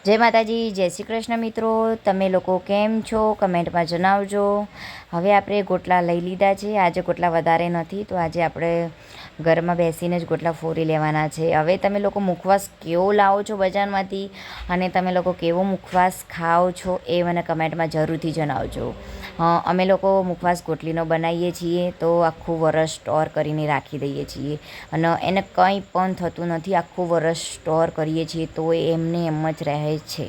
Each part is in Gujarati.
જય માતાજી, જય શ્રી કૃષ્ણ મિત્રો. તમે લોકો કેમ છો? કમેન્ટમાં જણાવજો. હવે આપણે ગોટલા લઈ લીધા છે. આજે ગોટલા વધારે નથી, તો આજે આપણે ઘરમાં બેસીને જ ગોટલા ફોરી લેવાના છે. હવે તમે લોકો મુખવાસ કેવો લાવો છો બજારમાંથી, અને તમે લોકો કેવો મુખવાસ ખાઓ છો એ મને કમેન્ટમાં જરૂરથી જણાવજો. અમે લોકો મુખવાસ ગોટલીનો બનાવીએ છીએ તો આખું વરસ સ્ટોર કરીને રાખી દઈએ છીએ, અને એને કંઈ પણ થતું નથી. આખું વરસ સ્ટોર કરીએ છીએ તો એમને એમ જ રહે છે.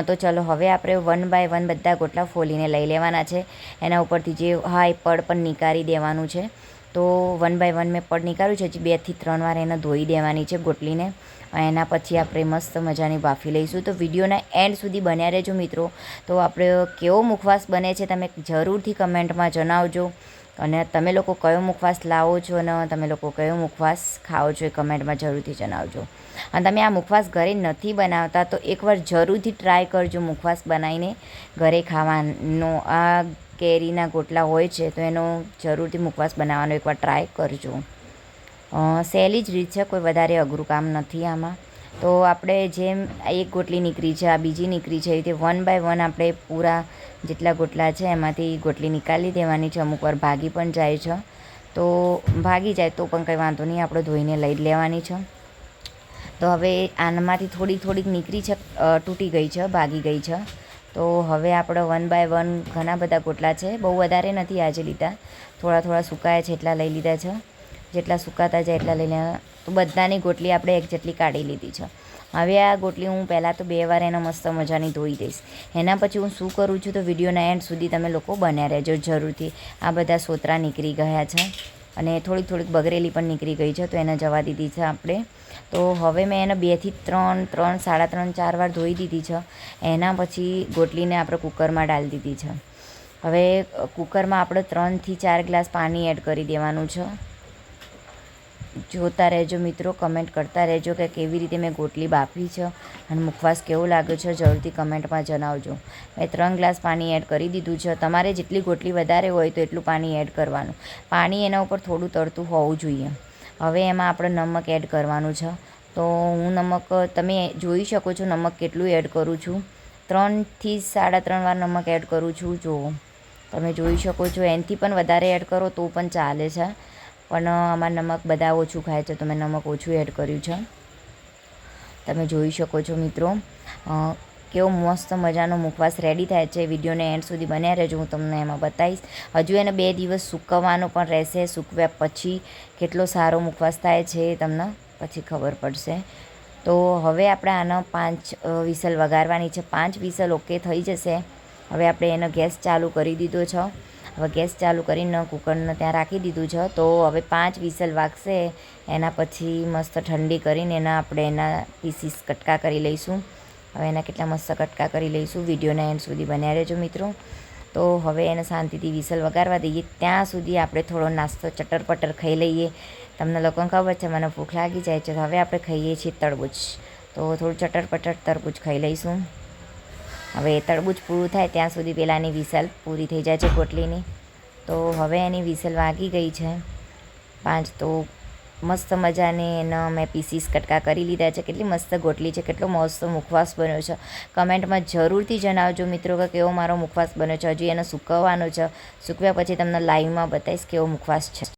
તો ચલો હવે આપણે 1 બાય 1 બધા ગોટલા ફોલીને લઈ લેવાના છે. એના ઉપરથી જે એ પડ પણ નીકાળી દેવાનું છે. તો 1 બાય 1 મેં પડ નીકાળ્યું છે. હજી 2 થી 3 વાર એને ધોઈ દેવાની છે ગોટલીને. એના પછી આપણે મસ્ત મજાની બાફી લઈશું. તો વિડીયોના એન્ડ સુધી બન્યા રહેજો મિત્રો. તો આપણે કેવો મુખવાસ બને છે તમે જરૂરથી કમેન્ટમાં જણાવજો, અને તમે લોકો કયો મુખવાસ લાવો છો અને તમે લોકો કયો મુખવાસ ખાઓ છો એ કમેન્ટમાં જરૂરથી જણાવજો. અને તમે આ મુખવાસ ઘરે નથી બનાવતા તો એકવાર જરૂરથી ટ્રાય કરજો મુખવાસ બનાવીને ઘરે ખાવાનો. આ કેરીના ગોટલા હોય છે તો એનો જરૂરથી મુખવાસ બનાવવાનો એકવાર ટ્રાય કરજો. સહેલી જ રીત છે, કોઈ વધારે અઘરું કામ નથી આમાં. તો આપણે જેમ એક ગોટલી નીકળી છે, આ બીજી નીકળી છે, એ રીતે 1 બાય 1 આપણે પૂરા જેટલા ગોટલા છે એમાંથી ગોટલી નીકાળી દેવાની છે. અમુક વાર ભાગી પણ જાય છે, તો ભાગી જાય તો પણ કંઈ વાંધો નહીં, આપણે ધોઈને લઈ લેવાની છે. તો હવે આનામાંથી થોડીક નીકળી છે, તૂટી ગઈ છે, ભાગી ગઈ છે. તો હવે આપણે 1 બાય 1 ઘણા બધા ગોટલા છે, બહુ વધારે નથી આજે લીધા, થોડા સુકાયા છે એટલા લઈ લીધા છે. જેટલા સુકાતા જાય એટલા લઈને તો બધાની ગોટલી આપણે એક જેટલી કાઢી લીધી છે. હવે આ ગોટલી હું પહેલાં તો 2 વાર એને મસ્ત મજાની ધોઈ દઈશ. એના પછી હું શું કરું છું તો વિડીયોના એન્ડ સુધી તમે લોકો બન્યા રહેજો જરૂરથી. આ બધા સોતરા નીકળી ગયા છે, અને થોડીક બગરેલી પણ નીકળી ગઈ છે, તો એને જવા દીધી છે આપણે. તો હવે મેં એને 2 થી 3, 3, 3.5, 4 વાર ધોઈ દીધી છે. એના પછી ગોટલીને આપણે કુકરમાં ડાળી દીધી છે. હવે કુકરમાં આપણે 3 થી 4 ગ્લાસ પાણી એડ કરી દેવાનું છે. જોતા રહેજો મિત્રો, કમેન્ટ કરતા રહેજો કે કેવી રીતે મેં ગોટલી બાફી છે અને મુખવાસ કેવો લાગ્યો છે જરૂરથી કમેન્ટમાં જણાવજો. મેં 3 ગ્લાસ પાણી એડ કરી દીધું છે. તમારે જેટલી ગોટલી વધારે હોય તો એટલું પાણી એડ કરવાનું. પાણી એના ઉપર થોડું તરતું હોવું જોઈએ. હવે એમાં આપણે નમક એડ કરવાનું છે. તો હું નમક તમે જોઈ શકો છો નમક કેટલું એડ કરું છું. 3 થી 3.5 વાર નમક એડ કરું છું. જુઓ તમે જોઈ શકો છો. એનાથી પણ વધારે એડ કરો તો પણ ચાલે છે, પણ અમારા નમક બધા ઓછું ખાય છે તો મેં નમક ઓછું એડ કર્યું છે. તમે જોઈ શકો છો મિત્રો કેવો મસ્ત મજાનો મુખવાસ રેડી થાય છે. વિડીયોને એન્ડ સુધી બન્યા રહેજો, હું તમને એમાં બતાવીશ. હજુ એને 2 દિવસ સૂકવવાનો પણ રહેશે. સૂકવ્યા પછી કેટલો સારો મુખવાસ થાય છે તમને પછી ખબર પડશે. તો હવે આપણે આનો 5 વિસલ વગાડવાની છે. 5 વિસલ ઓકે થઈ જશે. હવે આપણે એનો ગેસ ચાલુ કરી દીધો છે. હવે ગેસ ચાલુ કરીને કુકરને ત્યાં રાખી દીધું છે. તો હવે 5 વિસલ વાગશે. એના પછી મસ્ત ઠંડી કરીને એના પીસીસ કટકા કરી લઈશું. હવે એના કેટલા મસ્ત કટકા કરી લઈશું. વિડીયોના એન્ડ સુધી બન્યા રહેજો મિત્રો. તો હવે એને શાંતિથી વિસલ વગાડવા દઈએ. ત્યાં સુધી આપણે થોડો નાસ્તો ચટર-પટર ખાઈ લઈએ. તમને લોકોને ખબર છે મને ભૂખ લાગી જાય છે. હવે આપણે ખાઈએ છીએ તરબૂચ. તો થોડું ચટર-પટર તરબૂચ ખાઈ લઈશું. હવે તરબૂચ પૂરું થાય ત્યાં સુધી પહેલાંની વિસલ પૂરી થઈ જાય છે ગોટલીની. તો હવે એની વિસલ વાગી ગઈ છે 5. તો મસ્ત મજાની એનો મેં પીસીસ કટકા કરી લીધા છે. કેટલી મસ્ત ગોટલી છે, કેટલો મસ્ત મુખવાસ બન્યો છે. કમેન્ટમાં જરૂરથી જણાવજો મિત્રો કે કેવો મારો મુખવાસ બન્યો છે. હજી એને સૂકવવાનો છે. સૂકવ્યા પછી તમને લાઈવમાં બતાવીશ કેવો મુખવાસ છે.